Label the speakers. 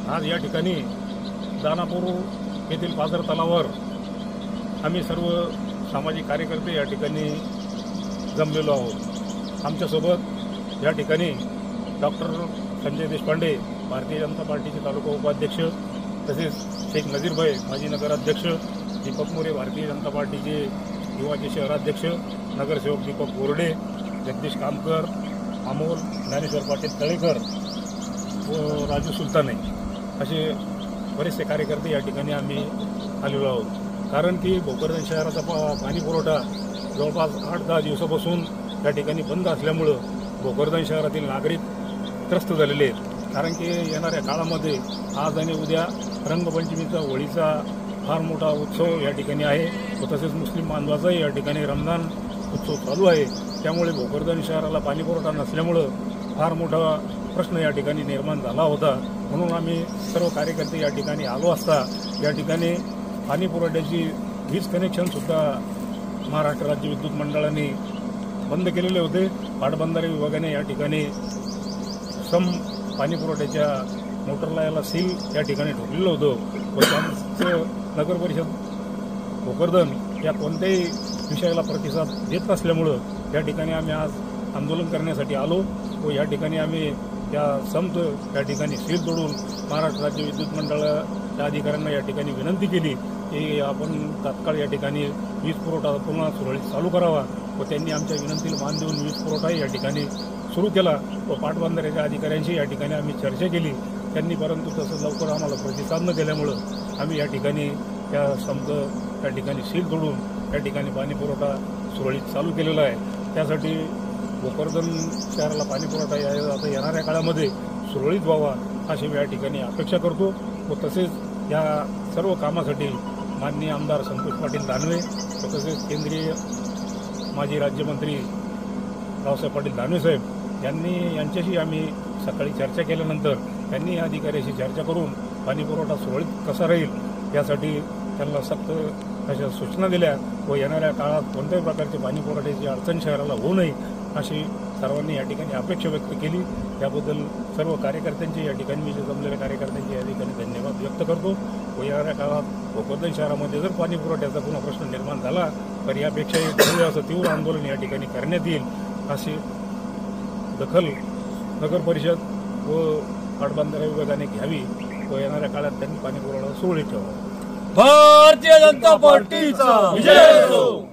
Speaker 1: आज या ठिकाणी दानापूर येथील पाझर तलावावर आम्ही सर्व सामाजिक कार्यकर्ते या ठिकाणी जमलेलो आहोत। आमच्यासोबत या ठिकाणी डॉक्टर संजय देशपांडे भारतीय जनता पार्टीचे तालुका उपाध्यक्ष, तसेच शेख नजीरभाई माजी नगराध्यक्ष, दीपक मोरे भारतीय जनता पार्टीचे युवाचे शहराध्यक्ष, नगरसेवक दीपक बोर्डे, जगदीश कामकर, अमोल ज्ञानेश्वर पाटील तळेकर व राजू सुलताने असे बरेचसे कार्यकर्ते या ठिकाणी आम्ही आलेलो आहोत। कारण की भोकरदन शहराचा पाणी पुरवठा जवळपास 8-10 दिवसापासून या ठिकाणी बंद असल्यामुळं भोकरदन शहरातील नागरिक त्रस्त झालेले आहेत। कारण की येणाऱ्या काळामध्ये आज आणि उद्या रंगपंचमीचा, होळीचा फार मोठा उत्सव या ठिकाणी आहे व तसेच मुस्लिम बांधवाचाही या ठिकाणी रमजान उत्सव चालू आहे। त्यामुळे भोकरदन शहराला पाणी पुरवठा नसल्यामुळं फार मोठा प्रश्न या ठिकाणी निर्माण झाला होता। म्हणून आम्ही सर्व कार्यकर्ते या ठिकाणी आलो असता या ठिकाणी पाणी पुरवठ्याची वीज कनेक्शनसुद्धा महाराष्ट्र राज्य विद्युत मंडळाने बंद केलेले होते। पाटबंधारे विभागाने या ठिकाणी पाणी पुरवठ्याच्या मोटरला याला सील या ठिकाणी ठोकलेलं होतं व त्यांचं नगर परिषद भोकरदन या कोणत्याही विषयाला प्रतिसाद देत नसल्यामुळं या ठिकाणी आम्ही आज आंदोलन करण्यासाठी आलो व या ठिकाणी आम्ही या या ठिकाणी सील तोडून महाराष्ट्र राज्य विद्युत मंडळाच्या अधिकाऱ्यांना या ठिकाणी विनंती केली की आपण तात्काळ या ठिकाणी वीज पुरवठा पुन्हा सुरळीत चालू करावा व त्यांनी आमच्या विनंतीला मान देऊन वीज पुरवठाही या ठिकाणी सुरू केला व पाटबंधाऱ्याच्या अधिकाऱ्यांशी या ठिकाणी आम्ही चर्चा केली त्यांनी, परंतु तसं लवकर आम्हाला प्रतिसाद न दिल्यामुळं आम्ही या ठिकाणी या ठिकाणी सील तोडून या ठिकाणी पाणी पुरवठा सुरळीत चालू केलेला आहे। त्यासाठी भोकरदन शहराला पाणी पुरवठा आता येणाऱ्या काळामध्ये सुरळीत व्हावा अशी मी या ठिकाणी अपेक्षा करतो व तसेच या सर्व कामासाठी माननीय आमदार संतोष पाटील दानवे व तसेच केंद्रीय माजी राज्यमंत्री रावसाहेब पाटील दानवे साहेब यांच्याशी आम्ही सकाळी चर्चा केल्यानंतर त्यांनी या अधिकाऱ्याशी चर्चा करून पाणी पुरवठा सुरळीत कसा राहील यासाठी त्यांना सक्त अशा सूचना दिल्या व येणाऱ्या काळात कोणत्याही प्रकारची पाणी पुरवठ्याची अडचण शहराला होऊ नये अशी सर्वांनी या ठिकाणी अपेक्षा व्यक्त केली। त्याबद्दल सर्व कार्यकर्त्यांची या ठिकाणी मी जमलेल्या कार्यकर्त्यांची या ठिकाणी धन्यवाद व्यक्त करतो व येणाऱ्या काळात भोकरदन शहरामध्ये जर पाणी पुरवठ्याचा पुन्हा प्रश्न निर्माण झाला तर यापेक्षाही असं तीव्र आंदोलन या ठिकाणी करण्यात येईल अशी दखल नगर परिषद व पाटबंधारे विभागाने घ्यावी व येणाऱ्या काळात त्यांनी पाणी पुरवठा सुरळीत ठेवावा।
Speaker 2: भारतीय जनता पार्टीचा विजय असो।